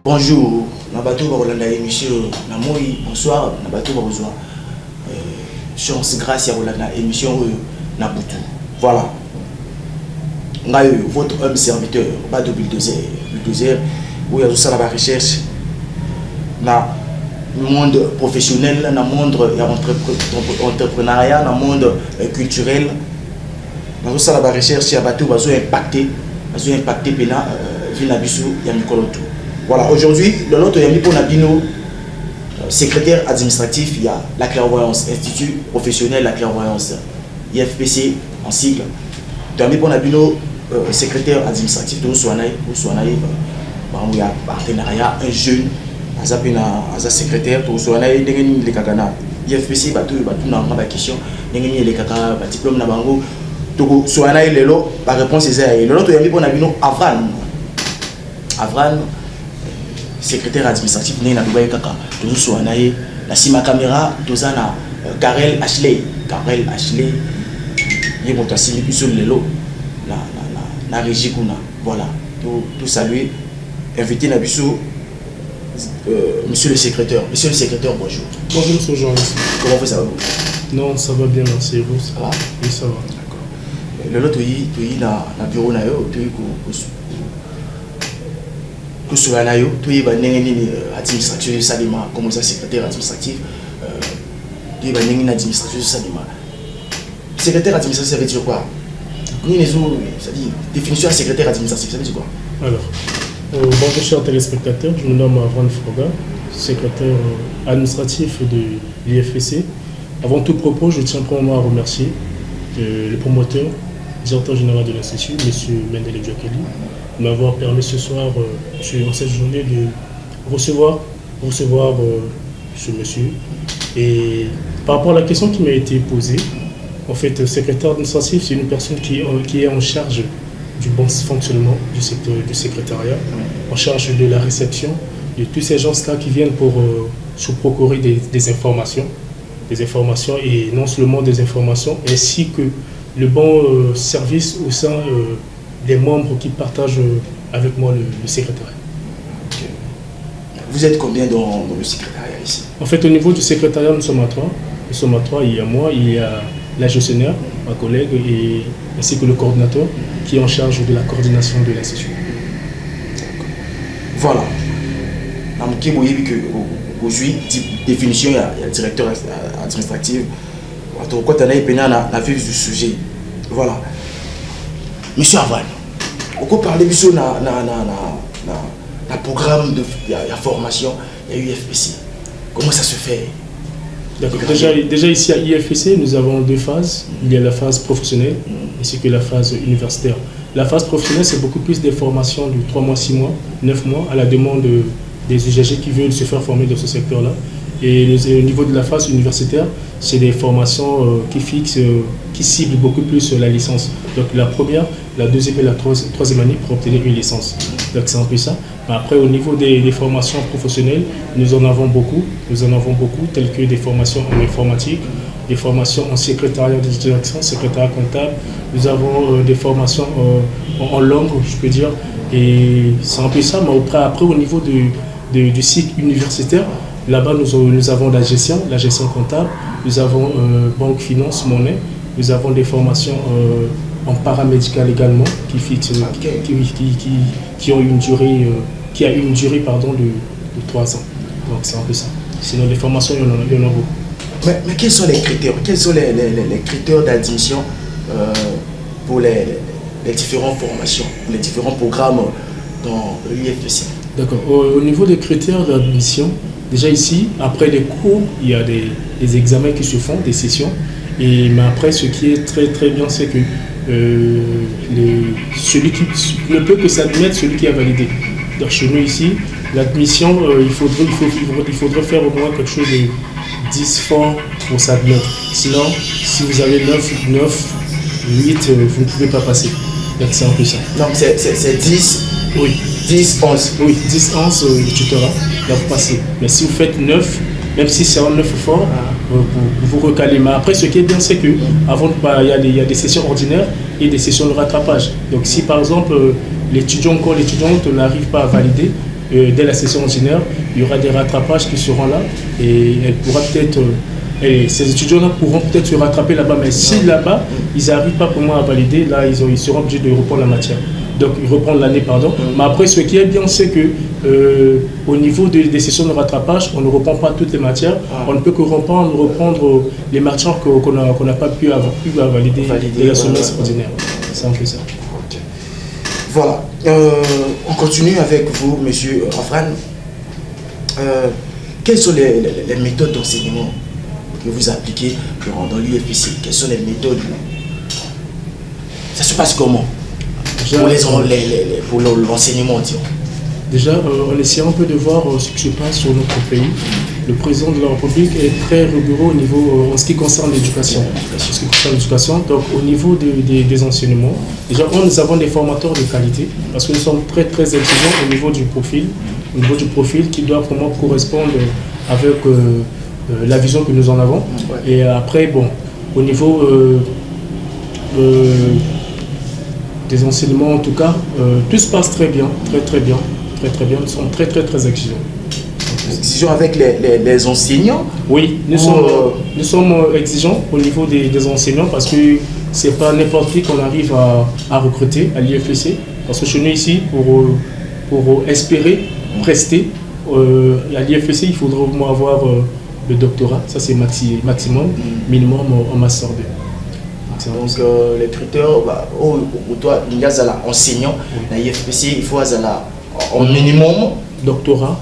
Bonjour, Nabato Barolanda émission Namoi, bonsoir, Nabato Barozwa. Chance grâce à Rolanda émission Nabutu. Voilà. Votre homme serviteur, pas de bulldozer, où il y a tout ça la recherche dans le monde professionnel, dans le monde entrepreneuriat, dans le monde culturel. Dans tout ça la recherche, il y a bateau qui impacté pena Vinabisu Yamikolotu. Voilà, aujourd'hui, le nôtre Yami Ponabino, secrétaire administratif, il y a la clairvoyance, Institut professionnel de la clairvoyance, IFPC en sigle. Yami Ponabino, secrétaire administratif de Souanaï, il y a partenariat, un jeune, un secrétaire de Souanaï, les Kakana, IFPC, la question, les Kakana, diplôme Nabango, Souanaï, la réponse est le nôtre Yami Ponabino, Avran, secrétaire administratif né na Dubaï kaka tozo soanaye la sima caméra tozana Karel Ashley ye moto asili biso lelo na régie kuna voilà tout saluer invité na biso monsieur le secrétaire bonjour. Bonjour monsieur Jean-Luc. Comment vous ça va? Non, ça va bien, merci. Vous ça va? Oui, ça va. D'accord. Le lot toyi na bureau na yo toyi ko Kusuanayo, tu es administratif Salima, comme ça secrétaire administratif, tu es administratif Salima. Secrétaire administratif, ça veut dire quoi? C'est-à-dire, définition de secrétaire administratif, ça veut dire quoi? Alors, bonjour chers téléspectateurs, je me nomme Avran Froga, secrétaire administratif de l'IFPC. Avant tout propos, je tiens premièrement à remercier le promoteur, directeur général de l'Institut, M. Mendele Djokeli, de m'avoir permis ce soir, en cette journée, de recevoir ce monsieur. Et par rapport à la question qui m'a été posée, en fait, secrétaire administratif, c'est une personne qui est en charge du bon fonctionnement du secteur du secrétariat, en charge de la réception, de tous ces gens-là qui viennent pour se procurer des informations, et non seulement des informations, ainsi que le bon service au sein des membres qui partagent avec moi le secrétariat. Okay. Vous êtes combien dans le secrétariat ici? En fait, au niveau du secrétariat, nous sommes à trois. Il y a moi, il y a la gestionnaire, ma collègue, ainsi que le coordinateur qui est en charge de la coordination de l'Institut. Voilà. Aujourd'hui, définition, il y a le directeur administratif. Quand on a la vue du sujet. Voilà. Monsieur Avran, on peut parler de programme de formation, il y a UFPC. Comment ça se fait? Déjà ici à IFPC, nous avons deux phases. Il y a la phase professionnelle ainsi que la phase universitaire. La phase professionnelle, c'est beaucoup plus des formations de 3 mois, 6 mois, 9 mois à la demande des usagers qui veulent se faire former dans ce secteur-là. Et au niveau de la phase universitaire, c'est des formations qui ciblent beaucoup plus la licence. Donc la première, la deuxième et la troisième année pour obtenir une licence. Donc c'est un peu ça. Après, au niveau des formations professionnelles, nous en avons beaucoup, telles que des formations en informatique, des formations en secrétariat de direction, secrétariat comptable. Nous avons des formations en langue, je peux dire. Et c'est un peu ça. Mais après, au niveau du site universitaire, là-bas, nous avons la gestion comptable, nous avons banque, finance, monnaie, nous avons des formations en paramédical également qui ont une durée, de 3 ans. Donc c'est un peu ça. Sinon, les formations, il y en a beaucoup. Mais quels sont les critères? Quels sont les critères d'admission pour les différentes formations, les différents programmes dans l'IFPC? D'accord. Au niveau des critères d'admission, Déjà ici, après les cours, il y a des examens qui se font, des sessions. Mais après, ce qui est très très bien, c'est que celui qui ne peut que s'admettre, celui qui a validé. Donc chez nous ici, l'admission, il faudrait faire au moins quelque chose de 10 fois pour s'admettre. Sinon, si vous avez 9, 8, vous ne pouvez pas passer. Donc c'est un peu ça. Donc c'est 10, oui. 10, 11. Oui, 10, 11, le tutorat, là vous passez. Mais si vous faites 9, même si c'est en 9 fort, vous recalez. Mais après, ce qui est bien, c'est que il y a des sessions ordinaires et des sessions de rattrapage. Donc si par exemple l'étudiante n'arrive pas à valider dès la session ordinaire, il y aura des rattrapages qui seront là et elle pourra peut-être... ces étudiants-là pourront peut-être se rattraper là-bas, mais si là-bas, ils n'arrivent pas pour moi à valider, là, ils seront obligés de reprendre la matière. Donc, ils reprennent l'année, pardon. Mais après, ce qui est bien, c'est que au niveau des sessions de rattrapage, on ne reprend pas toutes les matières. On ne peut que reprendre les matières qu'on n'a pas pu valider dès la semestre ordinaire. C'est un peu ça. Voilà. On continue avec vous, monsieur Afran. Quelles sont les méthodes d'enseignement que vous appliquez dans l'UFPC? Quelles sont les méthodes? Ça se passe comment pour l'enseignement, disons? Déjà, on essaie un peu de voir ce qui se passe sur notre pays. Le président de la République est très rigoureux au niveau, en ce qui concerne l'éducation. Donc, au niveau des enseignements, déjà, nous avons des formateurs de qualité parce que nous sommes très, très exigeants au niveau du profil qui doit vraiment correspondre avec la vision que nous en avons. Ouais. Et après, bon, au niveau des enseignements, en tout cas, tout se passe très bien, très bien. Nous sommes très exigeants. Exigeants avec les enseignants? Oui, nous sommes exigeants au niveau des enseignants parce que c'est pas n'importe qui qu'on arrive à recruter à l'IFPC. Parce que chez nous ici, pour espérer prester à l'IFPC, il faudra au moins avoir le doctorat. Ça c'est maximum, minimum en master 2. Donc les critères, toi, il y a enseignant, à l'IFPC, il faut au minimum doctorat,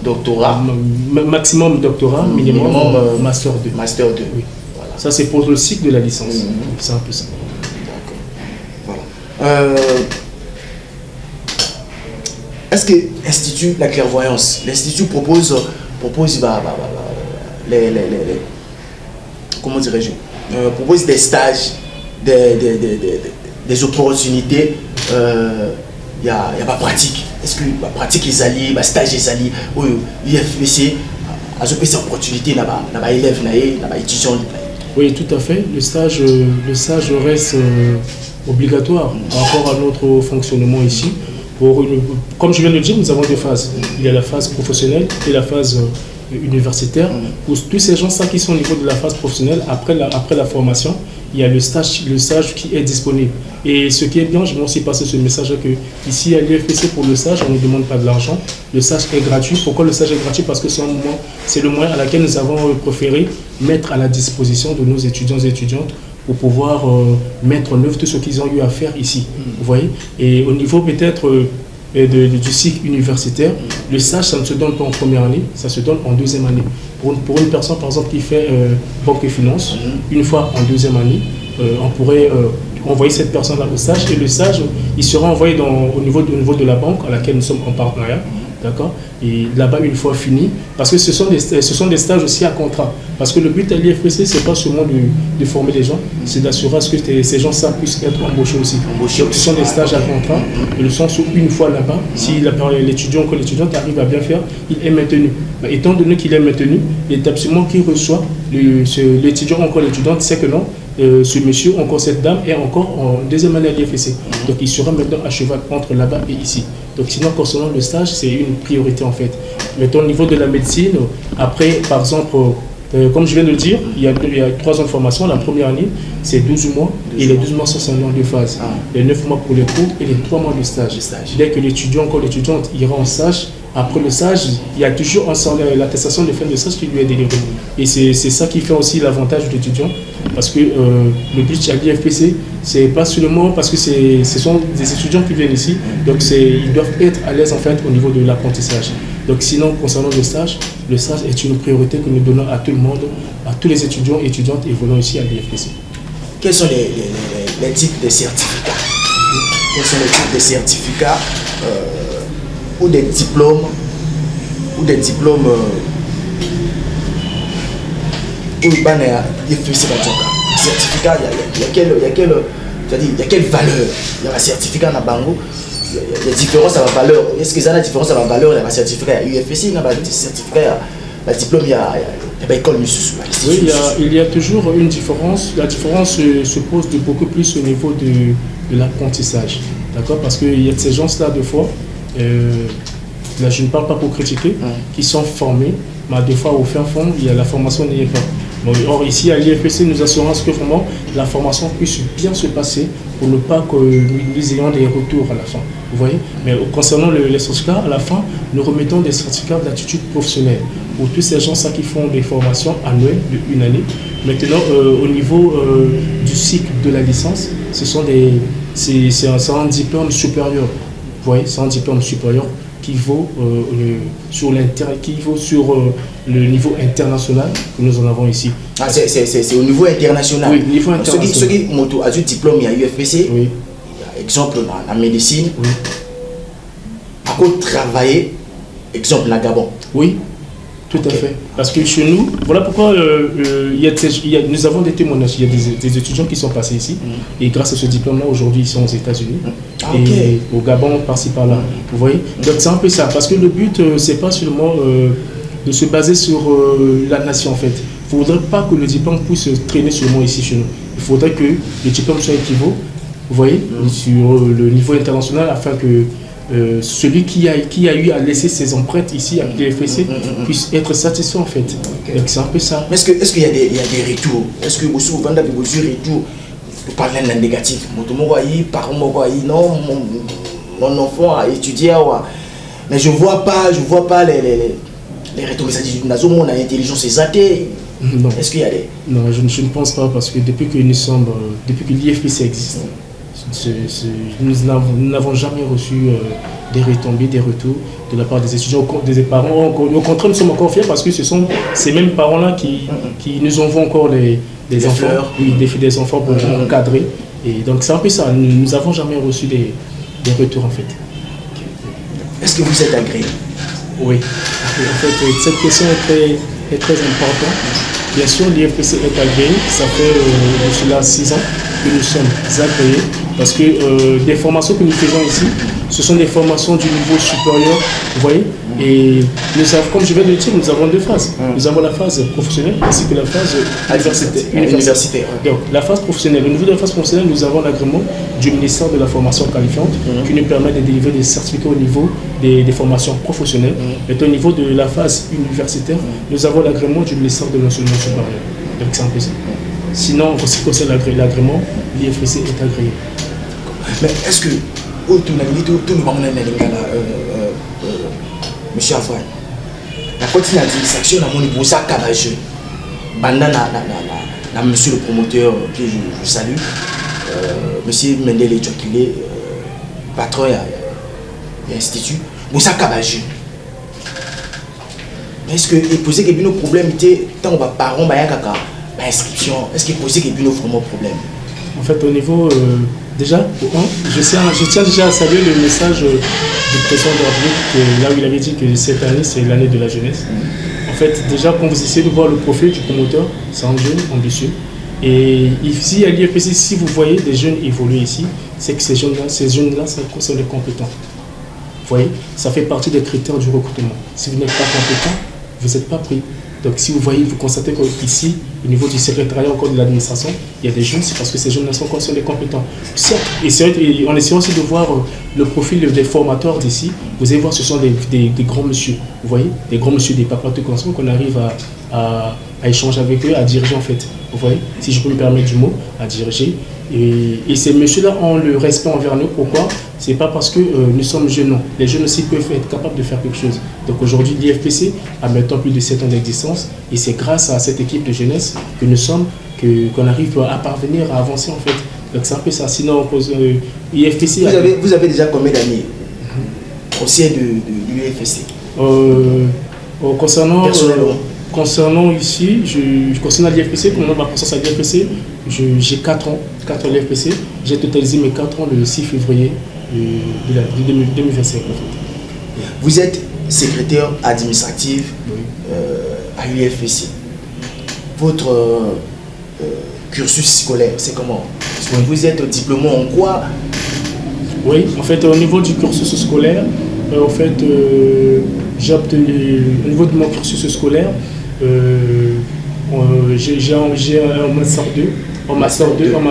maximum doctorat, minimum master 2. Master 2. Oui. Voilà. Ça c'est pour le cycle de la licence. C'est un peu ça. D'accord. Voilà. Est-ce que l'Institut de la clairvoyance, l'Institut propose comment dirais-je, propose des stages, des opportunités, il y a pas pratique. Est-ce que la pratique est alliée, le stage est allié, l'IFPC a des opportunités, n'a élèves, n'a étudiants? Oui, tout à fait. Le stage reste obligatoire par rapport à notre fonctionnement ici. Comme je viens de le dire, nous avons deux phases. Il y a la phase professionnelle et la phase universitaire. Pour tous ces gens qui sont au niveau de la phase professionnelle, après la formation, il y a le stage qui est disponible. Et ce qui est bien, je vais aussi passer ce message que ici à l'UFPC pour le stage, on ne demande pas de l'argent. Le stage est gratuit. Pourquoi le stage est gratuit? Parce que c'est le moyen à laquelle nous avons préféré mettre à la disposition de nos étudiants et étudiantes pour pouvoir mettre en œuvre tout ce qu'ils ont eu à faire ici. Vous voyez? Et au niveau peut-être du cycle universitaire, le stage, ça ne se donne pas en première année, ça se donne en deuxième année. Pour une personne, par exemple, qui fait banque et finance, une fois en deuxième année, on pourrait envoyer cette personne-là au stage, et le stage, il sera envoyé au niveau de la banque à laquelle nous sommes en partenariat. D'accord? Et là-bas, une fois fini, parce que ce sont des stages aussi à contrat. Parce que le but à l'IFPC, ce n'est pas seulement de former les gens, c'est d'assurer à ce que ces gens puissent être embauchés aussi. Donc, ce sont des stages à contrat, et le sens où une fois là-bas, si l'étudiant ou l'étudiante arrive à bien faire, il est maintenu. Mais étant donné qu'il est maintenu, l'établissement qui reçoit l'étudiant ou encore l'étudiante sait que non, ce monsieur, encore cette dame, est encore en deuxième année à l'IFPC. Donc il sera maintenant à cheval entre là-bas et ici. Donc sinon, concernant le stage, c'est une priorité en fait. Mettons au niveau de la médecine, après, par exemple, comme je viens de le dire, il y a 3 ans de formation. La première année, c'est 12 mois, et les 12 mois sont en deux phases. Les 9 mois pour les cours et les 3 mois de stage. Dès que l'étudiant, encore l'étudiante, ira en stage, après le stage, il y a toujours l'attestation de fin de stage qui lui est délivrée. Et c'est ça qui fait aussi l'avantage de l'étudiant. Parce que le but à l'IFPC, c'est pas seulement parce que ce sont des étudiants qui viennent ici, donc ils doivent être à l'aise en fait au niveau de l'apprentissage. Donc sinon, concernant le stage est une priorité que nous donnons à tout le monde, à tous les étudiants et étudiantes évoluant ici à l'IFPC. Quels sont les types de certificats? Quels sont les types de certificats ou des diplômes certificat, il y a quelle valeur? Il y a un certificat dans Bango, il y a différence à la valeur. Est-ce que ça a la différence à la valeur? Il y a un certificat UFPC, il y a un certificat, un diplôme, il y a une école. Oui, il y a toujours une différence. La différence se pose beaucoup plus au niveau de l'apprentissage. D'accord? Parce qu'il y a de ces gens-là, des fois, là je ne parle pas pour critiquer, qui sont formés, mais des fois au fin fond, la formation n'y est pas. Bon, or ici à l'IFPC, nous assurons que vraiment la formation puisse bien se passer pour ne pas que nous ayons des retours à la fin. Vous voyez? Mais concernant les certificats, à la fin, nous remettons des certificats d'aptitude professionnelle pour tous ces gens qui font des formations annuelles de 1 année. Maintenant, au niveau du cycle de la licence, c'est un diplôme supérieur. Vous voyez? C'est un diplôme supérieur qui vaut sur le niveau international que nous en avons ici. Ah, c'est au niveau international. Oui, niveau international. Ceux qui ont un diplôme, il y a UFPC, oui. Exemple dans la médecine, oui. À quoi travailler, exemple la Gabon. Oui, tout à fait. Parce que chez nous, voilà pourquoi nous avons des témoignages. Il y a des étudiants qui sont passés ici et grâce à ce diplôme-là, aujourd'hui, ils sont aux États-Unis et au Gabon, par-ci, par-là. Vous voyez? Donc c'est un peu ça. Parce que le but, c'est pas seulement de se baser sur la nation en fait. Il ne faudrait pas que le diplôme puisse traîner seulement ici chez nous. Il faudrait que le diplôme soit équivalent, vous voyez, sur le niveau international afin que celui qui a eu à laisser ses empreintes ici à l'IFPC puisse être satisfait en fait. Donc c'est un peu ça. Mais est-ce qu'il y a des retours? Est-ce que vous souvent des retours pour parler d'un négatif? Non, mon enfant a étudié, mais je vois pas les retours. C'est-à-dire on a intelligence exagérée. Non. Est-ce qu'il y a des... Non, je ne pense pas parce que depuis que l'IFPC existe, nous n'avons jamais reçu des retombées, des retours de la part des étudiants, des parents. Au contraire, nous sommes encore fiers parce que ce sont ces mêmes parents-là qui nous envoient encore des enfants, des enfants pour encadrer. Et donc c'est un peu ça, nous n'avons jamais reçu des retours en fait. Est-ce que vous êtes agréé? Oui. En fait, cette question est très importante. Bien sûr, l'IFPC est agréé. Ça fait cela 6 ans que nous sommes agréés parce que des formations que nous faisons ici, ce sont des formations du niveau supérieur, vous voyez. Et nous avons, comme je viens de le dire, nous avons 2 phases. Nous avons la phase professionnelle ainsi que la phase universitaire. Donc, la phase professionnelle, au niveau de la phase professionnelle, nous avons l'agrément du ministère de la formation qualifiante qui nous permet de délivrer des certificats au niveau des formations professionnelles. Et au niveau de la phase universitaire, nous avons l'agrément du ministère de l'enseignement supérieur. Donc, c'est un peu ça. Sinon, en ce qui concerne l'agrément, l'IFPC est agréé. Mais est-ce que, monsieur Afouane, la continue d'administration à mon niveau, ça cabage. Monsieur le promoteur, que je salue, monsieur Mendele Tchokile, patron de l'Institut, ça cabage. Mais est-ce qu'il posait que nos problèmes étaient tant que parents, inscription, est-ce qu'il posait que nos vraiment problèmes? En fait, au niveau, déjà, je tiens déjà à saluer le message du président de la République, là où il avait dit que cette année, c'est l'année de la jeunesse. En fait, déjà, quand vous essayez de voir le profil du promoteur, c'est un jeune ambitieux. Et ici, à l'IFPC, si vous voyez des jeunes évoluer ici, c'est que ces jeunes-là sont des compétents. Vous voyez, ça fait partie des critères du recrutement. Si vous n'êtes pas compétent, vous n'êtes pas pris. Donc si vous voyez, vous constatez qu'ici, au niveau du secrétariat encore de l'administration, il y a des jeunes, c'est parce que ces jeunes sont des compétents. Certes, et on essaie aussi de voir le profil des formateurs d'ici. Vous allez voir, ce sont des grands messieurs. Vous voyez, des grands messieurs, des papas de connaissance qu'on arrive à échanger avec eux, à diriger en fait. Vous voyez, si je peux me permettre du mot, à diriger. Et ces messieurs-là ont le respect envers nous. Pourquoi? C'est pas parce que nous sommes jeunes, non. Les jeunes aussi peuvent être capables de faire quelque chose. Donc aujourd'hui, l'IFPC a maintenant plus de 7 ans d'existence et c'est grâce à cette équipe de jeunesse que nous sommes, qu'on arrive à parvenir à avancer en fait. Donc c'est un peu ça. Sinon, l'IFPC... Vous avez déjà combien d'années au sein de l'IFPC? Concernant ici, concernant l'IFPC, comme on a ma présence à l'IFPC, j'ai 4 ans à l'IFPC. J'ai totalisé mes 4 ans le 6 février 2025. En fait. Vous êtes secrétaire administratif à l'IFPC. Votre cursus scolaire, c'est comment? Vous êtes diplômé en quoi? Oui, en fait, au niveau du cursus scolaire, en fait, j'ai obtenu, au niveau de mon cursus scolaire, j'ai un master 2, en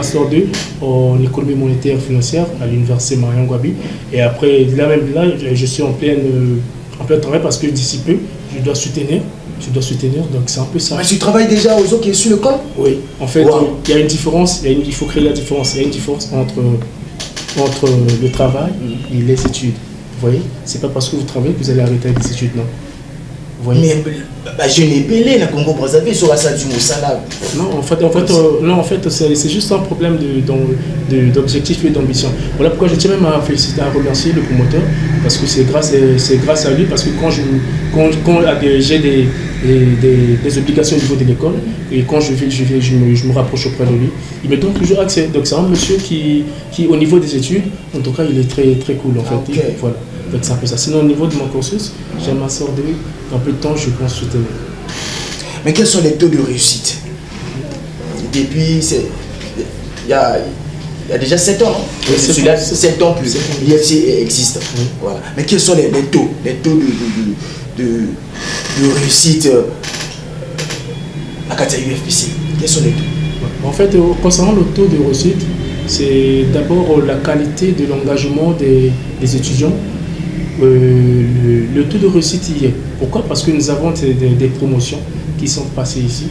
en économie monétaire et financière à l'université Marion Gwabi. Et après, là, je suis en plein travail parce que d'ici peu, je dois soutenir, donc c'est un peu ça. Mais tu travailles déjà aux autres qui est sur le camp? Oui, en fait, il y a une différence, il faut créer la différence. Il y a une différence entre le travail et les études. Vous voyez, c'est pas parce que vous travaillez que vous allez arrêter avec les études, non. Vous voyez? Mais je n'ai belé na Congo Brazzaville sur la salle du Moussala. Non, en fait, c'est juste un problème d'objectif et d'ambition. Voilà pourquoi je tiens même à féliciter, à remercier le promoteur, parce que c'est grâce à lui, parce que quand j'ai des obligations au niveau de l'école, et quand je me rapproche auprès de lui, il me donne toujours accès. Donc c'est un monsieur qui, au niveau des études, en tout cas, il est très, très cool en fait. Okay. Voilà. Donc c'est un peu ça. Sinon, au niveau de mon cursus, j'ai ma soeur de dans peu de temps, je pense soutenir. Mais quels sont les taux de réussite? Depuis, il y a déjà 7 ans, non? Oui, celui-là, 7 ans plus l'IFC existe. Oui. Voilà. Mais quels sont les taux de réussite à Katia UFPC? Quels sont les taux? En fait, concernant le taux de réussite, c'est d'abord la qualité de l'engagement des étudiants. Le taux de réussite y est. Pourquoi? Parce que nous avons des promotions qui sont passées ici.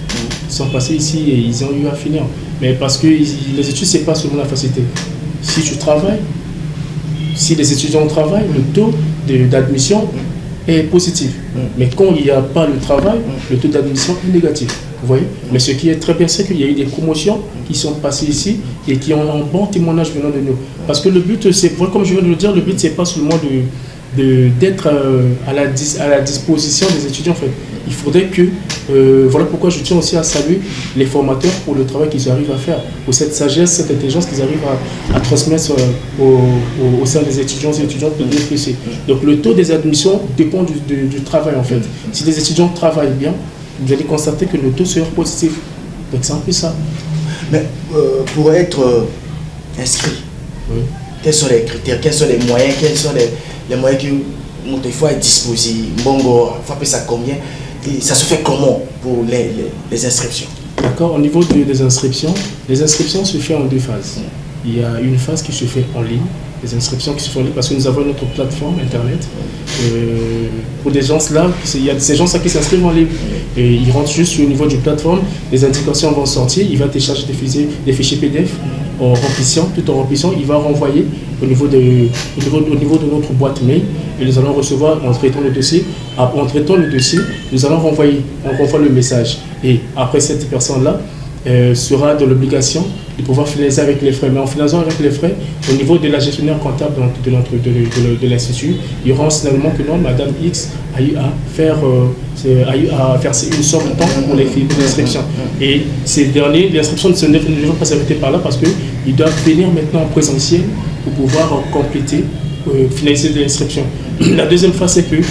Et ils ont eu à finir. Mais parce que les études, c'est pas seulement la facilité. Si tu travailles, si les étudiants travaillent, le taux d'admission est positif. Mais quand il n'y a pas le travail, le taux d'admission est négatif. Vous voyez? Mais ce qui est très bien, c'est qu'il y a eu des promotions qui sont passées ici et qui ont un bon témoignage venant de nous. Parce que le but, c'est, comme je viens de le dire, le but, c'est pas seulement d'être à la disposition des étudiants. En fait. Il faudrait que, voilà pourquoi je tiens aussi à saluer les formateurs pour le travail qu'ils arrivent à faire, pour cette sagesse, cette intelligence qu'ils arrivent à transmettre au sein des étudiants et étudiantes de l'IFPC. Donc le taux des admissions dépend du travail en fait. Si les étudiants travaillent bien, vous allez constater que le taux sera positif. Donc c'est un peu ça. Mais pour être inscrit, quels sont les critères, quels sont les moyens, les moyens que il faut être disposé, bongo, il faut appeler ça combien, et ça se fait comment pour les inscriptions? D'accord, au niveau des inscriptions, les inscriptions se font en 2 phases. Il y a une phase qui se fait en ligne, les inscriptions qui se font en ligne, parce que nous avons notre plateforme internet. Pour des gens là, il y a ces gens là qui s'inscrivent en ligne. Et ils rentrent juste au niveau du plateforme, les indications vont sortir, il va télécharger des fichiers PDF tout en remplissant, il va renvoyer au niveau de notre boîte mail et nous allons recevoir en traitant le dossier. En traitant le dossier, nous allons on renvoie le message. Et après, cette personne-là sera dans l'obligation de pouvoir finaliser avec les frais. Mais en finalisant avec les frais, au niveau de la gestionnaire comptable de l'Institut, il y aura un signalement que non, Madame X a eu à faire une somme de temps pour l'inscription. Et ces derniers, l'inscription ne va pas s'arrêter par là parce qu'ils doivent venir maintenant en présentiel pour pouvoir compléter, finaliser l'inscription. La deuxième phase, c'est que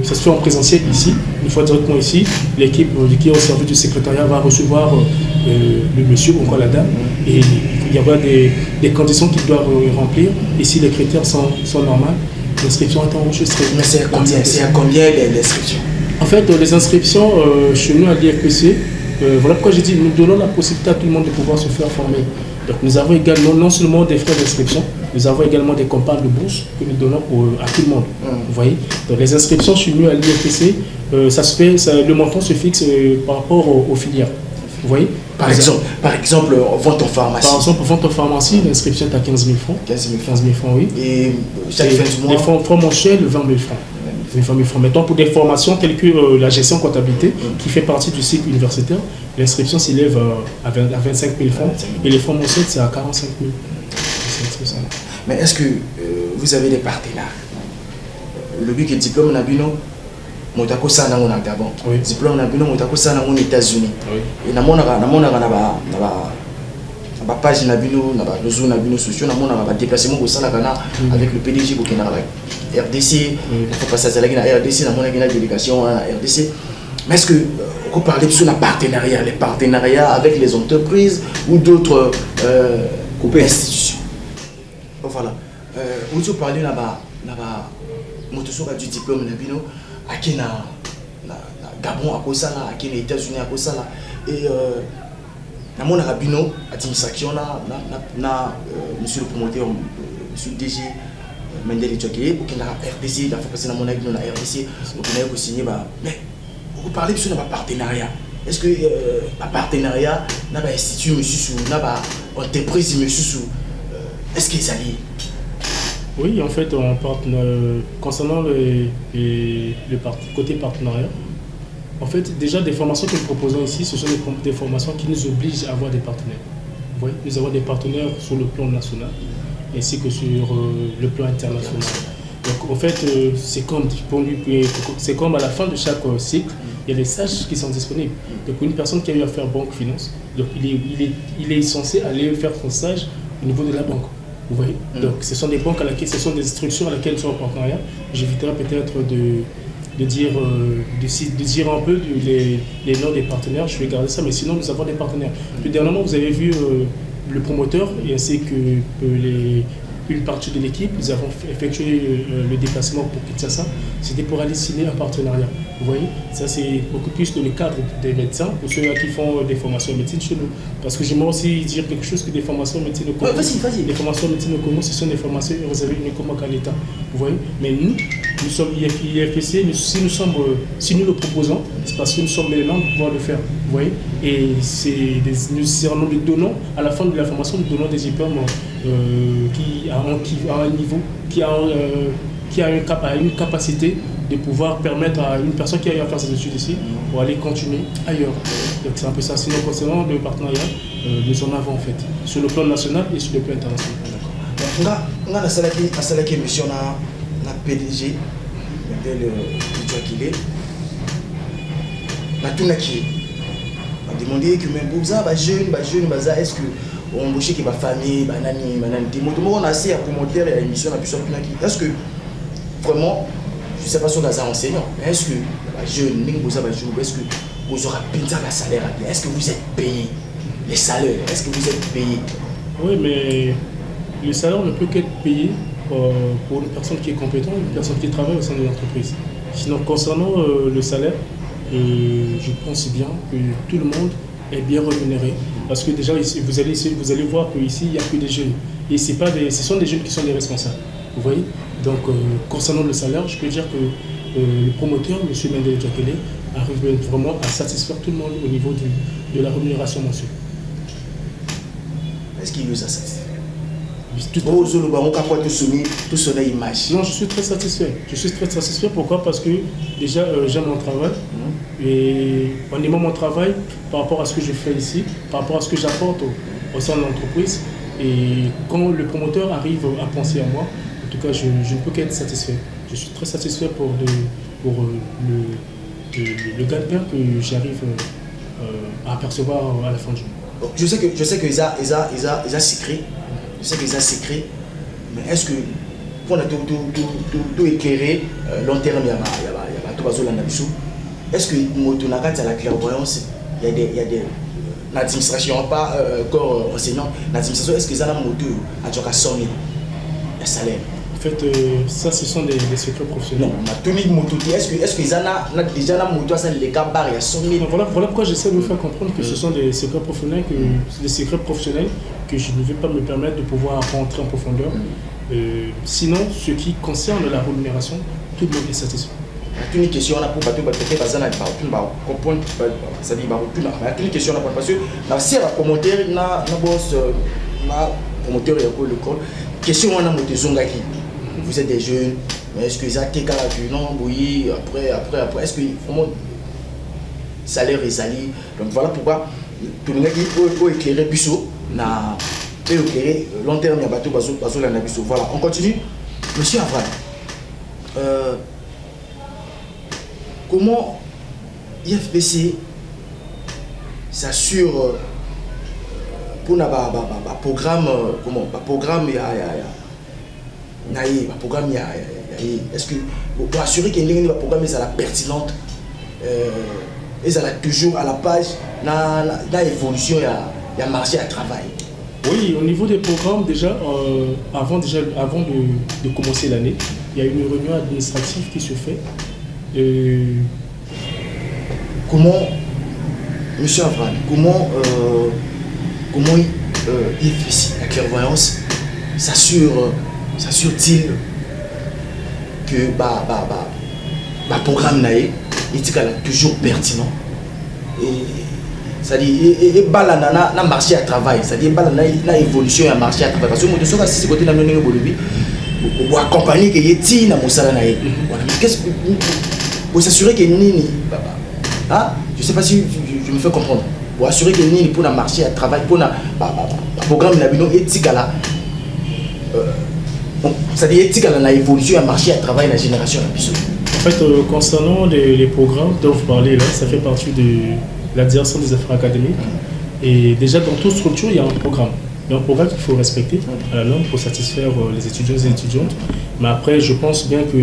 ça se fait en présentiel ici. Une fois directement ici, l'équipe qui est au service du secrétariat va recevoir le monsieur ou encore la dame et il y aura des conditions qu'ils doivent remplir. Et si les critères sont normaux, l'inscription est enregistrée. Mais c'est à combien les inscriptions? En fait, les inscriptions chez nous à l'IFPC, voilà pourquoi j'ai dit nous donnons la possibilité à tout le monde de pouvoir se faire former. Donc nous avons également non seulement des frais d'inscription, nous avons également des campagnes de bourse que nous donnons à tout le monde. Vous voyez? Donc les inscriptions chez nous à l'IFPC, le montant se fixe par rapport aux filières. Vous voyez? Par exemple, vente en pharmacie. Par exemple, vente en pharmacie, l'inscription est à 15 000 francs. 15 000 francs, oui. Et chaque fin du mois? Les fonds mensuels, 20 000 francs. 20 000 francs. Mettons pour des formations telles que la gestion comptabilité, qui fait partie du cycle universitaire, l'inscription s'élève à 25 000 francs et les fonds mensuels, c'est à 45 000. Mais est-ce que vous avez des partenaires? Le but est diplôme Nabino, motako sana ngona Gabon diplôme na bino motako sana ngona États-Unis et na mona ba page na bino na ba réseau na bino sociaux na mona ba déplacement ko sala kana avec le PDG ko kena la RDC faut passer à la RDC na mona kena délégation à RDC. Mais est-ce que on peut parler sur les partenariats avec les entreprises ou d'autres institutions? Voilà. On peut parler là-bas motosoka du diplôme na bino aki na Gabon à kosala aki les États-Unis à kosala et na mona bino administration na monsieur le promoteur monsieur le DG Mendele Tchokeye pour qu'il na RDC la fois passé na mona bino na RDC pour qu'il ait signé mais vous parlez de un partenariat. Est-ce que un partenariat n'a pas institut monsieur n'a pas entreprise monsieur est-ce qu'ils allient? Oui, en fait, concernant le côté partenariat, en fait, déjà des formations que nous proposons ici, ce sont des formations qui nous obligent à avoir des partenaires. Vous voyez, nous avons des partenaires sur le plan national ainsi que sur le plan international. Donc, en fait, c'est comme à la fin de chaque cycle, il y a des stages qui sont disponibles. Donc, une personne qui a eu à faire banque finance, donc il est censé aller faire son stage au niveau de la banque. Vous voyez, donc ce sont des banques ce sont des structures à laquelle nous sommes en partenariat. J'éviterai peut-être de dire un peu les noms des partenaires. Je vais garder ça, mais sinon nous avons des partenaires. Puis dernièrement, vous avez vu le promoteur et ainsi que une partie de l'équipe, nous avons effectué le déplacement pour Kinshasa. C'était pour aller signer un partenariat. Vous voyez, ça c'est beaucoup plus dans le cadre des médecins, pour ceux qui font des formations en médecine chez nous. Parce que j'aimerais aussi dire quelque chose que des formations en médecine au Congo. Vas-y. Les formations en médecine au Congo, ce sont des formations réservées uniquement qu'à l'État. Vous voyez, mais nous sommes IFSC, si nous le proposons, c'est parce que nous sommes les éléments pour pouvoir le faire. Vous voyez, et nous donnons, à la fin de la formation, nous donnons des diplômes qui a un niveau, qui a une capacité de pouvoir permettre à une personne qui a eu à faire ses études ici pour aller continuer ailleurs. Donc c'est un peu ça. Sinon, concernant le partenariat, nous en avons en fait, sur le plan national et sur le plan international. D'accord. On a la émission na PDG, le Tchokeye. Na tunaki. On a demandé que même Bouza, jeune, est-ce que on embauche qui va famille, banani, on a assez à commenter l'émission na puissance tunaki. Est-ce que vraiment, je ne sais pas si on a un enseignant, mais est-ce que jeune, est-ce que vous aurez un salaire? Est-ce que vous êtes payé? Les salaires, est-ce que vous êtes payé? Oui, mais le salaire ne peut qu'être payé pour une personne qui est compétente, une personne qui travaille au sein de l'entreprise. Sinon, concernant le salaire, je pense bien que tout le monde est bien rémunéré. Parce que déjà, ici, vous allez voir qu'ici, il n'y a que des jeunes. Et ce sont des jeunes qui sont des responsables. Vous voyez? Donc, concernant le salaire, je peux dire que le promoteur, M. Mendele Tchokeye, arrive vraiment à satisfaire tout le monde au niveau de la rémunération mensuelle. Est-ce qu'il nous a satisfait? Non, je suis très satisfait. Je suis très satisfait. Pourquoi? Parce que déjà, j'aime mon travail. Et en aimant mon travail, par rapport à ce que je fais ici, par rapport à ce que j'apporte au sein de l'entreprise, et quand le promoteur arrive à penser à moi, en tout cas, je ne peux qu'être satisfait. Je suis très satisfait pour le gagne-pain que j'arrive à apercevoir à la fin du mois. Je sais que ils a secret. Je sais qu'ils ont secret, mais est-ce que pour tout éclairer long terme, il y a tout bazoola nabiso. Est-ce que motonaka à la clairvoyance, il y a des l'administration pas corps enseignant, l'administration est-ce qu'ils ont la moto à tu as 100 000 le salaire? En fait, ça ce sont des secrets professionnels. Non, ma tenue moto, est-ce qu'ils ont déjà la moto à les cas barre il y a 100 000? Voilà pourquoi j'essaie de vous faire comprendre que ce sont des secrets professionnels que je ne vais pas me permettre de pouvoir rentrer en profondeur. Sinon, ce qui concerne la rémunération, tout le monde est satisfait. Il y a une question pour peut-être comprendre, c'est-à-dire une question parce que si la commentaire na boss na commentaire ya ko le col question on a monté zongaki. Vous êtes des jeunes, mais est-ce que ils ont non oui après est-ce que vraiment salaire est sali? Donc voilà pourquoi tout le monde qui peut éclairer biso na peut éclairer long terme ya bateau bazoola na biso. Voilà, on continue. Monsieur Avram, comment IFPC s'assure pour un programme, programme est-ce que pour assurer qu'il y a un programme pertinente et ça toujours à la page dans l'évolution il y a marché à travail. Oui, au niveau des programmes, déjà, avant de commencer l'année, il y a une réunion administrative qui se fait. Comment, M. Avran, comment IFPC, la clairvoyance, s'assure-t-il que le programme est toujours pertinent? C'est-à-dire, il y a un marché à travail, c'est-à-dire qu'il y a une évolution à marché à travail. Parce que si c'est côté de la pour accompagner que yeti na musala na yé. Qu'est-ce que pour s'assurer que nini ah je sais pas si je me fais comprendre. Pour assurer que nini pour na marché à travail pour na programme na bino éthique là c'est-à-dire éthique là na évolution à marché à travail la génération na biso. En fait concernant les programmes dont vous parlez là, ça fait partie de la direction des affaires académiques. Et déjà dans toute structure, il y a un programme. Il y a un programme qu'il faut respecter à la norme pour satisfaire les étudiants et les étudiantes. Mais après, je pense bien que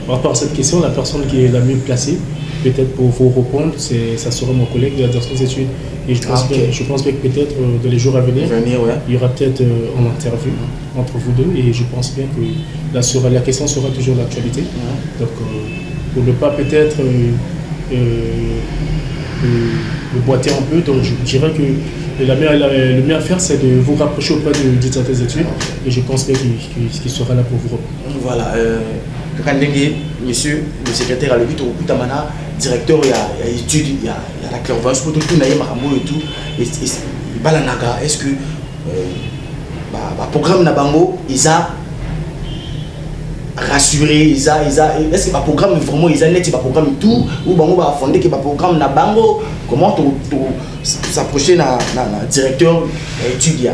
par rapport à cette question, la personne qui est la mieux placée, peut-être pour vous répondre, ça sera mon collègue de la direction des études. Et je pense bien que peut-être dans les jours à venir, il y aura peut-être une interview entre vous deux. Et je pense bien que la question sera toujours d'actualité. Donc, pour ne pas peut-être le boiter un peu, donc je dirais que le mieux à faire, c'est de vous rapprocher auprès du directeur des études et je pense bien qu'il sera là pour vous répondre. Voilà, monsieur le secrétaire à l'étude, directeur, il y a études, il y a la clairvoyance, pour tout le monde, et tout. Est-ce que le programme Nabango, ils ont rassuré, est-ce que le programme vraiment ils ont net le programme tout ou bango va fonder que le programme na bango comment s'approcher na directeur études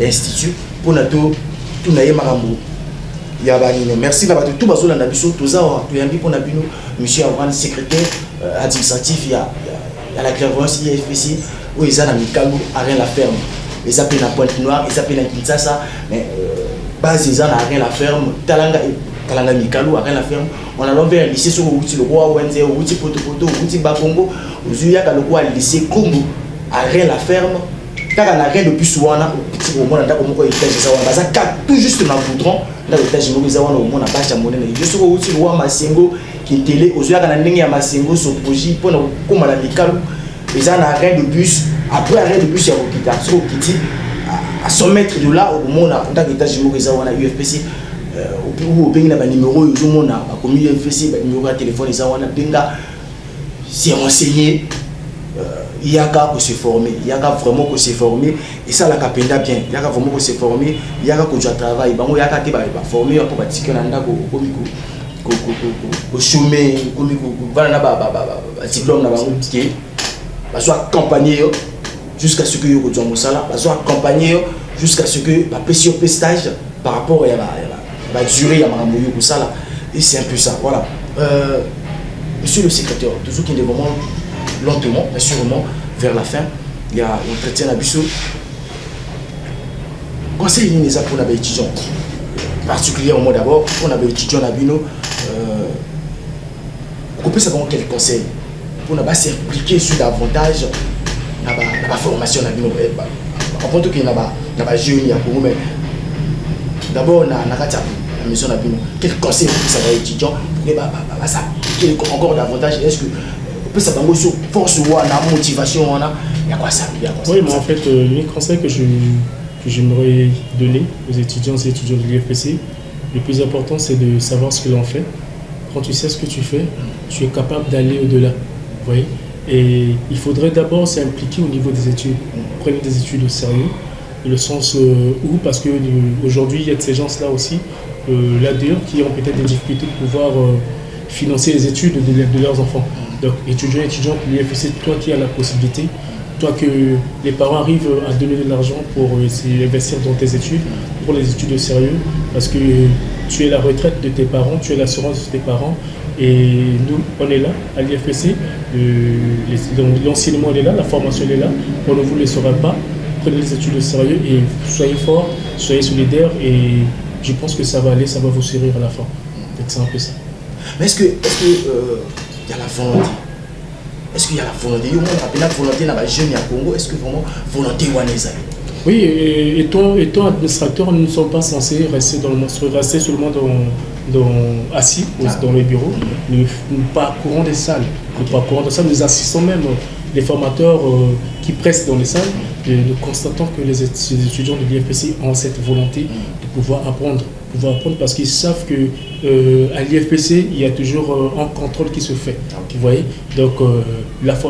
l'institut pour na tout na yemarambo ya banino merci na ba tout bazola na biso toza to yambi pour na bino monsieur Avran secrétaire administratif ya la clairvoyance IFPC où ils ont na Mikalo à rien la ferme ils appellent na Pointe Noire ils appellent na Kinshasa mais base ils ont à rien la ferme talanga Mikalo à rien la ferme on a l'envers vers lycée sur le roi Wenze outi poto outi Bakongo ozuya ka le roi lycée Congo à rien la ferme kaka na rien depuis souvent au moins ndako moko étage ça on baza tout juste na boudron dans l'étage moko ça on au moins na bacha monene juste outi le roi Masengo qui télé ozuya ka na ndenge ya Masengo so projet pour na koma na Mikalo ils ont un arrêt de bus après arrêt de bus ya Okita so Okiti à 100 mètres de là au monde dans l'étage moko ça on a UFPC ou bien na numéro yo mona ba komi UFPC ba numéro de téléphone ça on a benga c'est renseigné il y a qu'à se former il y a qu'à vraiment se former et ça la capenda bien il y a qu'à vraiment se former il y a qu'à que tu travailles bango il y a qu'à te ba former pour batiquer na ndako komi ko chômer komi ko voilà na ba diplôme na bango qui ba soit accompagner jusqu'à ce que yo ko twa mosala ba soit accompagner jusqu'à ce que ba pesi au stage par rapport à la durée à Marambo Yokusala et c'est un peu ça voilà monsieur le secrétaire toujours qu'il est vraiment lentement mais sûrement vers la fin il y a l'entretien à Bissau conseil les pour les étudiants particulièrement d'abord on a des étudiants à Bino on peut savoir quel conseil pour ne pas s'impliquer sur davantage dans la formation à Bino en compte qu'il y a des jeunes à Congo mais d'abord on a la maison à Bino quel conseil pour ça les étudiants pour ça encore davantage est-ce que peut ça va sur force ou la motivation on a il y a quoi ça oui mais en fait le conseil que j'aimerais donner aux étudiants et étudiants de l'IFPC le plus important c'est de savoir ce que l'on fait quand tu sais ce que tu fais tu es capable d'aller au-delà vous voyez et il faudrait d'abord s'impliquer au niveau des études prenez des études au sérieux le sens où parce que aujourd'hui il y a de ces gens là aussi là-dedans qui ont peut-être des difficultés de pouvoir financer les études de leurs enfants. Donc étudiants, l'IFPC, toi qui as la possibilité, toi que les parents arrivent à donner de l'argent pour investir dans tes études, pour les études de sérieux, parce que tu es la retraite de tes parents, tu es l'assurance de tes parents, Et nous, on est là, à l'IFPC, l'enseignement est là, la formation est là, on ne vous laissera pas. Prenez les études au sérieux et soyez forts, soyez solidaires et je pense que ça va aller, ça va vous sourire à la fin. C'est un peu ça. Mais est-ce que y a la volonté? Est-ce qu'il y a la volonté? Il y a la volonté dans les jeunes au Congo. Est-ce que vraiment volonté ou est-ce? Oui, étant administrateur, nous ne sommes pas censés rester seulement assis dans les bureaux. Nous parcourons des salles. Nous assistons même les formateurs qui pressent dans les salles. Nous constatons que les étudiants de l'IFPC ont cette volonté de pouvoir apprendre parce qu'ils savent qu'à l'IFPC, il y a toujours un contrôle qui se fait. Vous voyez? Donc,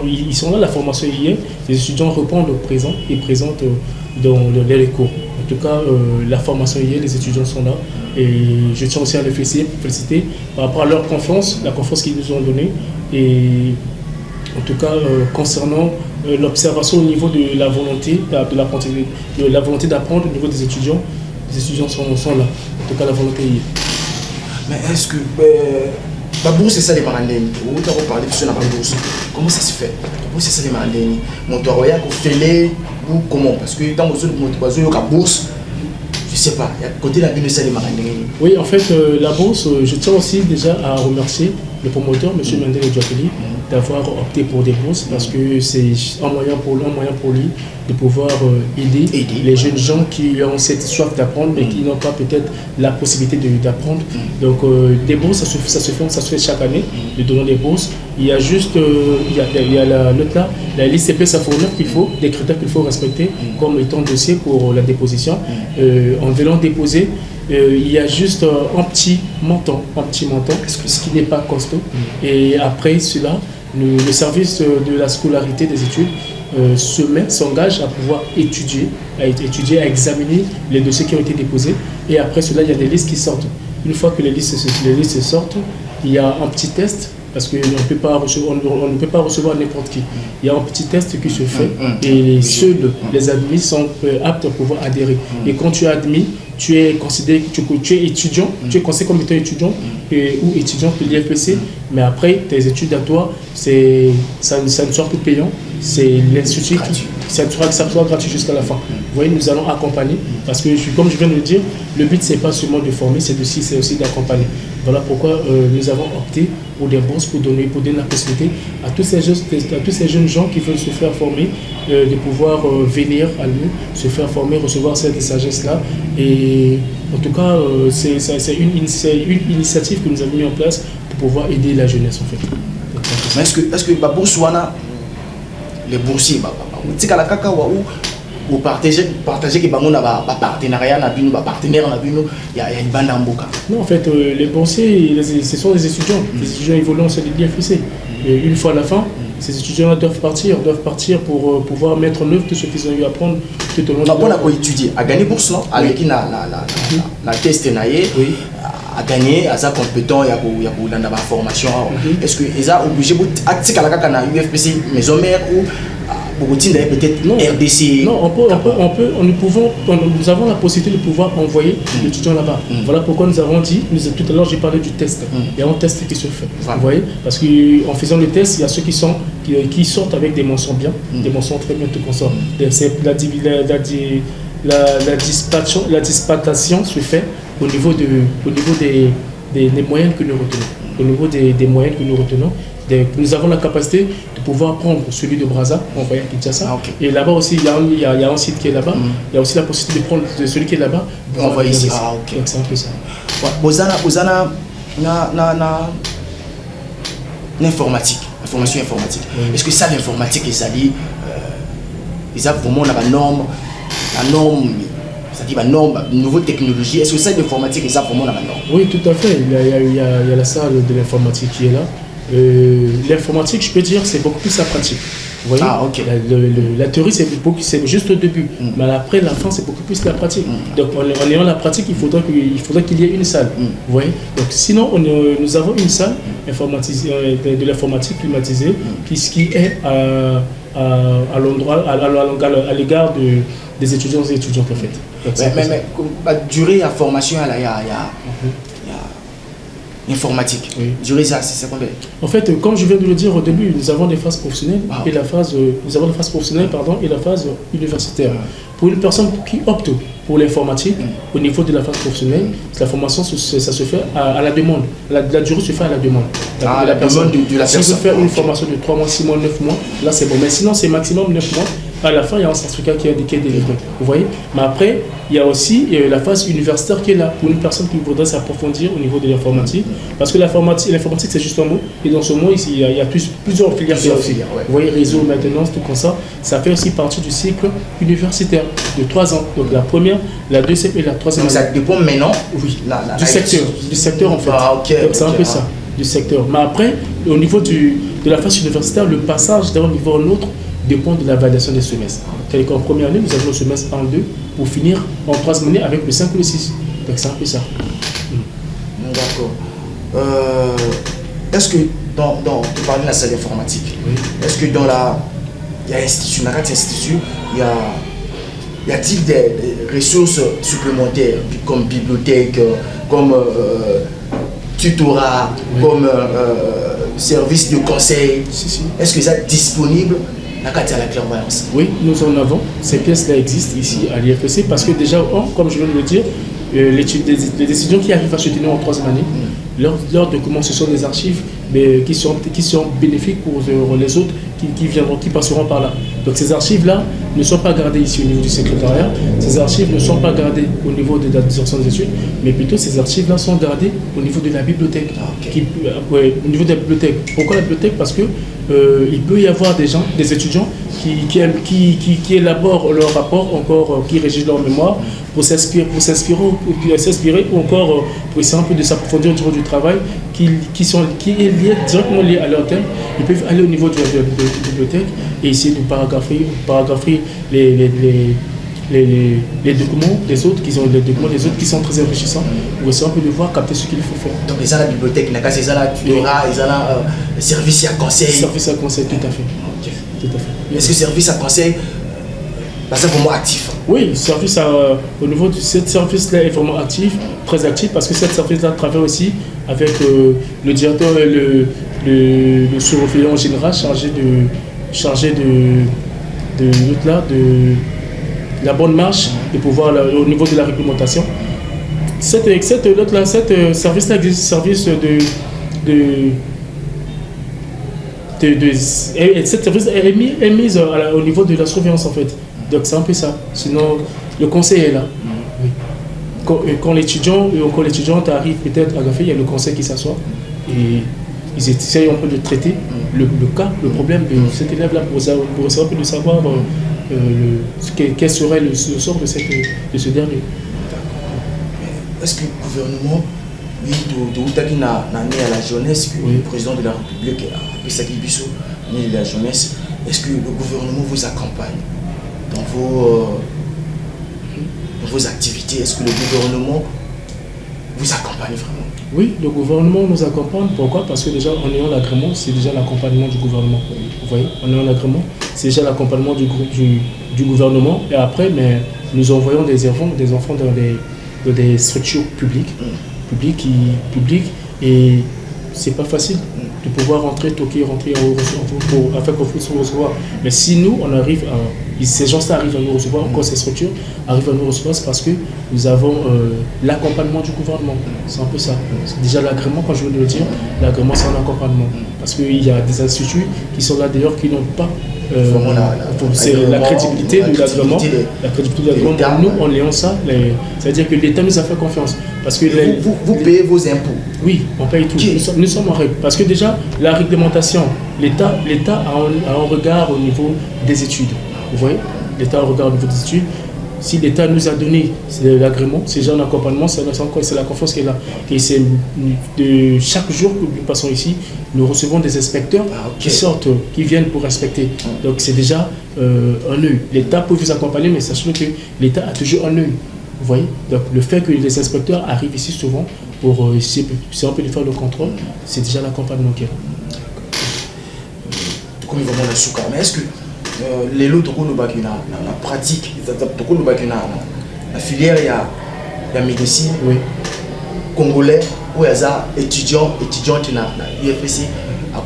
ils sont là, la formation hier, les étudiants répondent au présent et présentent dans les cours. En tout cas, la formation hier, les étudiants sont là. Et je tiens aussi à les féliciter par rapport à leur confiance, la confiance qu'ils nous ont donnée. Et en tout cas, concernant l'observation au niveau de la volonté d'apprendre au niveau des étudiants sont là. En tout cas, la volonté y est. Mais est-ce que la bourse, c'est ça les marandénis? Vous avez parlé de la bourse. Comment ça se fait? La bourse, c'est ça les marandénis. Mon toit, ou comment? Parce que dans la bourse, je ne sais pas, il y a côté de la bourse, c'est les marandénis. Oui, en fait, la bourse, je tiens aussi déjà à remercier le promoteur, M. Mendele Djapeli, d'avoir opté pour des bourses parce que c'est un moyen pour lui de pouvoir aider les jeunes gens qui ont cette soif d'apprendre mais qui n'ont pas peut-être la possibilité d'apprendre. Donc des bourses, ça se fait chaque année, nous donnons des bourses. Il y a juste il y a la liste CPS qu'il faut, des critères qu'il faut respecter comme étant dossier pour la déposition. En venant déposer, il y a juste un petit montant, ce qui n'est pas costaud. Et après cela, le service de la scolarité des études s'engage à pouvoir étudier, à examiner les dossiers qui ont été déposés. Et après cela, il y a des listes qui sortent. Une fois que les listes sortent, il y a un petit test. Parce qu'on ne peut pas recevoir n'importe qui. Il y a un petit test qui se fait et seuls les admis sont aptes à pouvoir adhérer. Et quand tu es admis, tu es considéré, tu es étudiant, tu es considéré comme étant étudiant ou étudiant de l'IFPC, mais après tes études à toi, ça ne sera plus payant, c'est l'institut qui ça sera gratuit jusqu'à la fin. Vous voyez, nous allons accompagner parce que, comme je viens de le dire, le but c'est pas seulement de former, c'est aussi d'accompagner. Voilà pourquoi nous avons opté pour des bourses pour donner la possibilité à tous ces jeunes gens qui veulent se faire former de pouvoir venir à nous, se faire former, recevoir cette sagesse-là. Et en tout cas, c'est une initiative que nous avons mis en place pour pouvoir aider la jeunesse en fait. Mais est-ce que la bourse les boursiers, vous partagez que partenariat partenaire il y a une bande en boca. Non, en fait, les boursiers, ce sont des étudiants. Les étudiants évoluent sur l'IFPC. Une fois à la fin, ces étudiants doivent partir pour pouvoir mettre en œuvre tout ce qu'ils ont eu à apprendre tout au long de l'année. On a étudié, à gagner bourse, non? Avec la test à gagner, à sa compétent, il y a la formation. Est-ce qu'ils sont obligés de l'UFPC maison mère ou peut-être RDC? Non, nous avons la possibilité de pouvoir envoyer l'étudiant là-bas. Voilà pourquoi nous avons dit, tout à l'heure j'ai parlé du test. Il y a un test qui se fait. Vous voyez? Parce qu'en faisant le test, il y a ceux qui sortent avec des mentions bien, des mentions très bien, tout comme ça. La dispatation se fait au niveau des moyens que nous retenons. Au niveau des moyens que nous retenons, nous avons la capacité de pouvoir prendre celui de Brazza, envoyer à Kinshasa. Et là-bas aussi, il y a un site qui est là-bas. Il y a aussi la possibilité de prendre celui qui est là-bas. Envoyer ici. C'est un peu ça. L'informatique, la formation informatique. Est-ce que ça, l'informatique, ils ont vraiment la norme, c'est-à-dire la norme, une nouvelle technologie? Est-ce que ça, l'informatique, ils ont vraiment la norme? Oui, tout à fait. Il y a la salle de l'informatique qui est là. L'informatique, je peux dire, c'est beaucoup plus la pratique. Vous voyez, la théorie, c'est juste au début. Mais après, la fin, c'est beaucoup plus la pratique. Donc, en ayant la pratique, il faudra qu'il y ait une salle. Vous voyez. Donc, sinon, nous avons une salle de l'informatique climatisée qui est à l'endroit, à l'égard des étudiants et étudiantes, en fait. Mais la durée de la formation, il y a informatique. Oui. Durée ça, c'est combien? En fait, comme je viens de le dire au début, nous avons des phases professionnelles et la phase, nous avons la phase professionnelle et la phase universitaire. Pour une personne qui opte pour l'informatique, au niveau de la phase professionnelle, la formation, ça se fait à la demande. La durée se fait à la demande. La demande de la personne. Si vous faites une formation de 3 mois, 6 mois, 9 mois, là c'est bon. Mais sinon, c'est maximum 9 mois. À la fin, il y a un certificat qui est délivré. Vous voyez? Mais après, il y a aussi la phase universitaire qui est là pour une personne qui voudrait s'approfondir au niveau de l'informatique. Parce que l'informatique, c'est juste un mot. Et dans ce mot, il y a plusieurs filières. Vous voyez, réseau, maintenance, tout comme ça. Ça fait aussi partie du cycle universitaire de 3 ans. Donc la première, la deuxième et la troisième. Donc ça dépend maintenant du secteur en fait. Donc c'est un peu ça, du secteur. Mais après, au niveau de la phase universitaire, le passage d'un niveau à un autre dépend de la validation des semestres. Tel qu'en première année, nous avons le semestre 1, 2 pour finir en troisième année avec le 5 ou le 6. Donc c'est un peu ça. D'accord. Est-ce que tu parlais de la salle informatique, est-ce que il y a institut, dans cet institut, y a-t-il des ressources supplémentaires comme bibliothèque, comme tutorat, comme service de conseil? Est-ce que c'est disponible à la clairvoyance? Oui, nous en avons. Ces pièces-là existent ici à l'IFEC parce que déjà, comme je viens de le dire, les étudiants qui arrivent à se tenir en troisième année, leurs documents, ce sont des archives qui sont bénéfiques pour les autres qui passeront par là. Donc ces archives-là ne sont pas gardées ici au niveau du secrétariat, ces archives ne sont pas gardées au niveau de la direction des études, mais plutôt ces archives-là sont gardées au niveau de la bibliothèque. Au niveau de la bibliothèque. Pourquoi la bibliothèque? Parce que il peut y avoir des étudiants qui élaborent leur rapport, encore qui régissent leur mémoire pour s'inspirer ou encore pour essayer un peu de s'approfondir au niveau du travail qui est directement lié à leur thème. Ils peuvent aller au niveau de la bibliothèque et essayer de paragrapher les documents des autres qui sont très enrichissants pour essayer un peu de voir, capter ce qu'il faut faire. Donc ils ont la bibliothèque, ils ont la tutorat, ils ont la service à conseil. Service à conseil, tout à fait. Tout à fait. Est-ce que service à conseil, c'est vraiment actif? Oui, au niveau de ce service-là est vraiment actif, très actif, parce que ce service-là travaille aussi avec le directeur et le surveillant général chargé de la bonne marche et pouvoir au niveau de la réglementation. Cette service-là existe, service cette service est mise au niveau de la surveillance en fait. Donc c'est un peu ça. Sinon, le conseil est là. Oui. Quand l'étudiant ou encore l'étudiante arrive peut-être à la fin, il y a le conseil qui s'assoit et ils essayent un peu de traiter le problème de cet élève-là pour essayer un peu de savoir quel serait le sort de ce dernier. Est-ce que le gouvernement, lui, de la jeunesse, que le président de la République a appelé Saki Bisso, de la jeunesse, est-ce que le gouvernement vous accompagne dans vos activités? Est-ce que le gouvernement vous accompagne vraiment? Oui, le gouvernement nous accompagne. Pourquoi? Parce que déjà, en ayant l'agrément, c'est déjà l'accompagnement du gouvernement. Vous voyez, en ayant l'agrément, c'est déjà l'accompagnement du gouvernement. Et après, mais nous envoyons des enfants dans des structures publiques et c'est pas facile de pouvoir toquer, rentrer afin qu'on puisse nous recevoir. Mais si nous, ces gens-là arrivent à nous recevoir, encore ces structures arrivent à nous recevoir, c'est parce que nous avons l'accompagnement du gouvernement. C'est un peu ça. C'est déjà l'agrément, quand je veux le dire, l'agrément c'est un accompagnement. Parce qu'il y a des instituts qui sont là d'ailleurs qui n'ont pas c'est la crédibilité de l'agrément. La crédibilité de l'agrément, nous on ayant ça, c'est-à-dire que l'État nous a fait confiance. Parce que vous payez vos impôts? Oui, on paye tout. Nous sommes en règle. Parce que déjà, la réglementation, l'État a un regard au niveau des études. Vous voyez? L'État a un regard au niveau des études. Si l'État nous a donné l'agrément, c'est déjà un accompagnement, c'est la confiance qui est là. Et c'est de chaque jour que nous passons ici, nous recevons des inspecteurs qui sortent, qui viennent pour inspecter. Donc c'est déjà un œil. L'État peut vous accompagner, mais sachez que l'État a toujours un œil. Vous voyez? Donc le fait que les inspecteurs arrivent ici souvent pour essayer un peu de faire le contrôle, c'est déjà l'accompagnement qui est là. Comme vraiment la souka, mais est-ce que les lots de la pratique, la filière, il y a médecine, oui. Congolais ou étudiante na UFPC à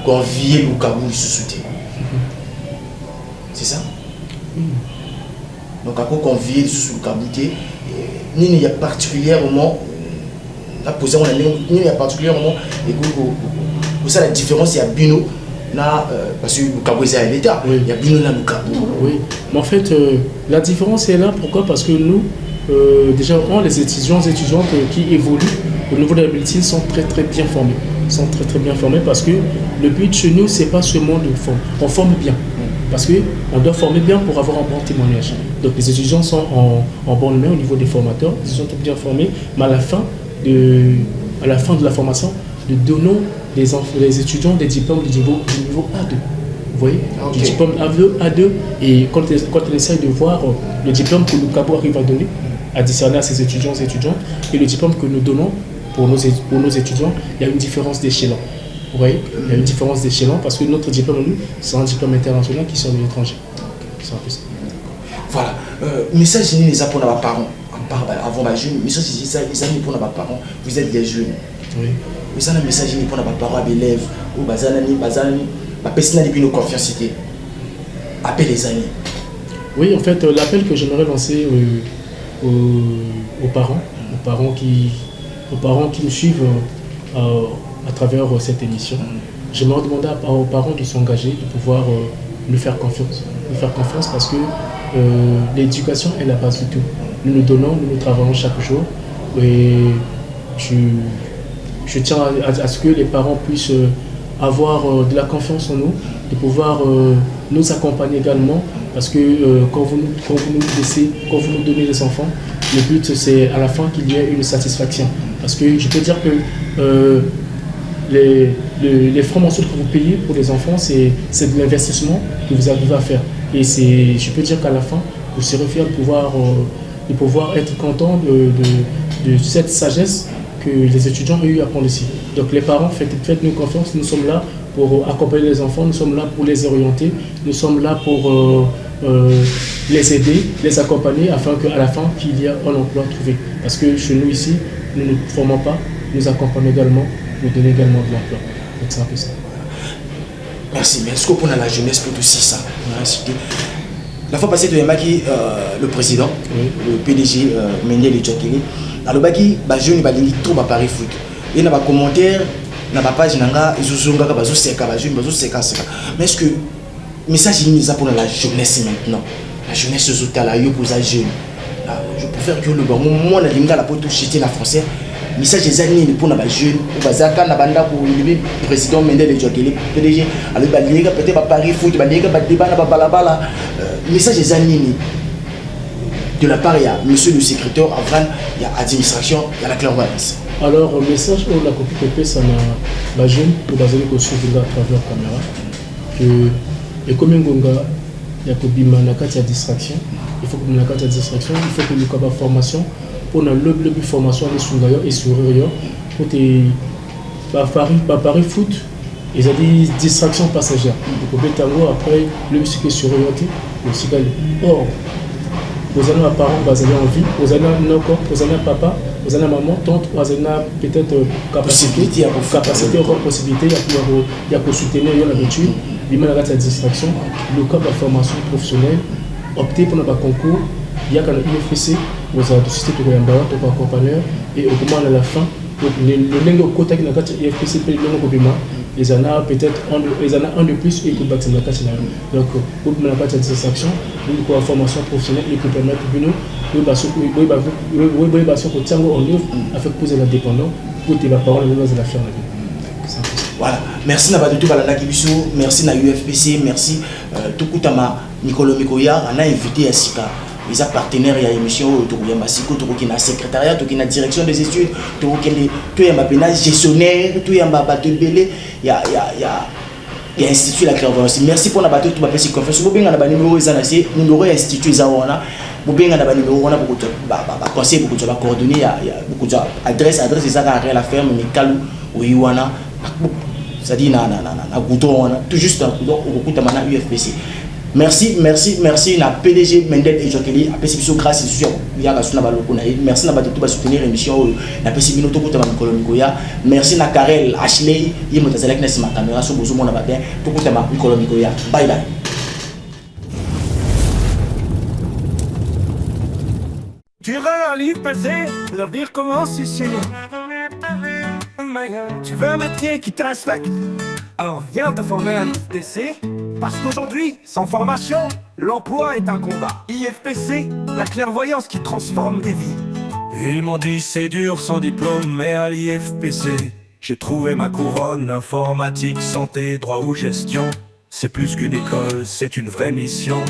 convier le Kabou sous soutien. C'est ça? Donc à convier sous le Kabou, il y a particulièrement la position, il y a particulièrement et pour ça la différence il y a Bino parce que le Kabou est à l'État, il y a Bino là le Kabou. Oui, mais en fait la différence est là, pourquoi? Parce que nous déjà les étudiantes qui évoluent au niveau de la médecine sont très bien formés. Parce que le but chez nous c'est pas seulement de former, on forme bien. Parce qu'on doit former bien pour avoir un bon témoignage. Donc les étudiants sont en bonne main au niveau des formateurs, ils sont bien formés, mais à la fin de la formation, nous donnons les étudiants des diplômes du niveau A2. Vous voyez, okay. Du diplôme A2, et quand on essaye de voir le diplôme que le Kabou arrive à donner, à discerner à ses étudiants et étudiantes, et le diplôme que nous donnons pour nos étudiants, il y a une différence d'échelon. Vous voyez, il y a une différence d'échelon parce que notre diplôme, nous, c'est un diplôme international qui sort de l'étranger. C'est un peu ça. Voilà. Message ni les apports à nos parents. Avant ma jeune, message les amis pour nos parents. Vous êtes des jeunes. Oui. Vous avez un message ni pour nos parents, à élèves, ou bazanani, la personne n'a plus nos confiance. Appelez les amis. Oui, en fait, l'appel que j'aimerais lancer aux parents qui me suivent à travers cette émission, j'aimerais demander aux parents de s'engager, de pouvoir nous faire confiance. Parce que l'éducation est la base du tout. Nous donnons, nous travaillons chaque jour. Et je tiens à ce que les parents puissent avoir de la confiance en nous, de pouvoir nous accompagner également. Parce que quand vous nous donnez des enfants, le but c'est à la fin qu'il y ait une satisfaction. Parce que je peux dire que les francs mensuels que vous payez pour les enfants, c'est de l'investissement que vous arrivez à faire. Et je peux dire qu'à la fin, vous serez fiers de pouvoir être content de cette sagesse que les étudiants ont eu à prendre ici. Donc les parents, faites-nous confiance, nous sommes là pour accompagner les enfants, nous sommes là pour les orienter, nous sommes là pour les aider, les accompagner afin qu'à la fin, qu'il y ait un emploi trouvé. Parce que chez nous ici, nous ne formons pas, nous accompagnons également pour donner également de l'emploi. Donc c'est un peu ça. Merci. Mais est-ce que pour la jeunesse peut aussi ça? La fois passée, tu as dit le président, oui. Le PDG Mendele Djokele. Dans le baki, les jeunes ils trop Paris foot. Et dans les commentaires, dans la page, ils ont mais est-ce que le message est pour la jeunesse maintenant? La jeunesse est là, pour les jeunes. Je préfère que le moment où la pote jeter la français. Message des années pour les jeunes, le président Mendele Djokele, PDG, peut-être Paris foot, message des années de la part, il y a monsieur le secrétaire, avant, il y a l'administration, il y a la clairvoyance. Alors, le message pour la copie PP, ça m'a la jeune pour baser le suivre à travers la caméra. Que, et comme il y a que distraction, il faut que il faut que nous ayons une formation pour la formation et sourire pour te Paris foot. Ils ont dit distraction passagère. Donc après le musique est surorienté, le musique or vous avez un parent, vous avez envie, vous avez un corps, vous avez un papa, vous avez une maman, tante, vous avez peut-être capacité, possibilité, il y a pour soutenir l'habitude, il y a la distraction, le cas de la formation professionnelle, opter pour notre concours, il y a qu'un UFC, vous avez le système de Yambara, votre accompagneur, et au moment de la fin, le lingo côté qui n'a pas de UFC, ils en a peut-être un de plus et pour bâtir la casse. Donc, pour la partie de distraction, pour la formation professionnelle et pour permettre de nous, pour tirer en œuvre, afin de poser la dépendance, pour que la parole de la faire. Voilà, merci à tout merci à l'UFPC, merci tout Koutama Nicolo Mikoya, on a invité à Sika. Les partenaires de l'émission, il y a secrétariat, il y a direction des études, il y a gestionnaire, il y a institut la clairvoyance. Merci pour la bataille, tout le confiance. Vous avez un numéro, numéro institut, vous avez un numéro, beaucoup de conseils, beaucoup de coordonnées, il y a beaucoup d'adresses, c'est la ferme, mais Kalou, ou Iwana, c'est-à-dire, tout juste, au UFPC. Merci, merci, merci na PDG Mendel et Jokeli a pesé grâce sur ya suna baloko na merci na bato ba soutenir émission na pesé bino to kota mikolo mikoya merci na Karel Ashley yi motazala na sima caméra so bozo mona ba bien to kota mikolo mikoya bye bye. Tu un livre pesé, l'avenir commence ici. Tu veux un métier qui te respecte, alors viens te former à l'IFPC. Parce qu'aujourd'hui, sans formation, l'emploi est un combat. IFPC, la clairvoyance qui transforme des vies. Ils m'ont dit c'est dur sans diplôme, mais à l'IFPC, j'ai trouvé ma couronne. Informatique, santé, droit ou gestion, c'est plus qu'une école, c'est une vraie mission.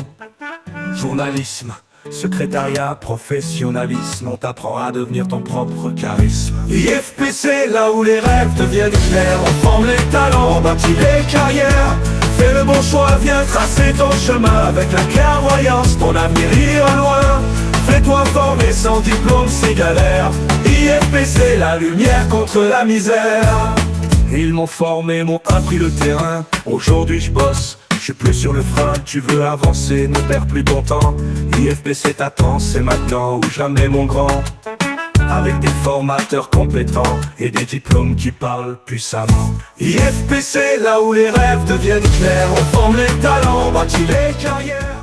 Journalisme, secrétariat, professionnalisme, on t'apprend à devenir ton propre charisme. IFPC, là où les rêves deviennent clairs, on forme les talents, on bâtit les carrières. Fais le bon choix, viens tracer ton chemin avec la clairvoyance, ton avenir ira loin. Fais-toi former sans diplôme, c'est galère. IFPC, la lumière contre la misère. Ils m'ont formé, m'ont appris le terrain. Aujourd'hui je bosse, je suis plus sur le frein. Tu veux avancer, ne perds plus ton temps. IFPC t'attend, c'est maintenant ou jamais mon grand. Avec des formateurs compétents et des diplômes qui parlent puissamment. IFPC, là où les rêves deviennent clairs, on forme les talents, on bâtit les carrières.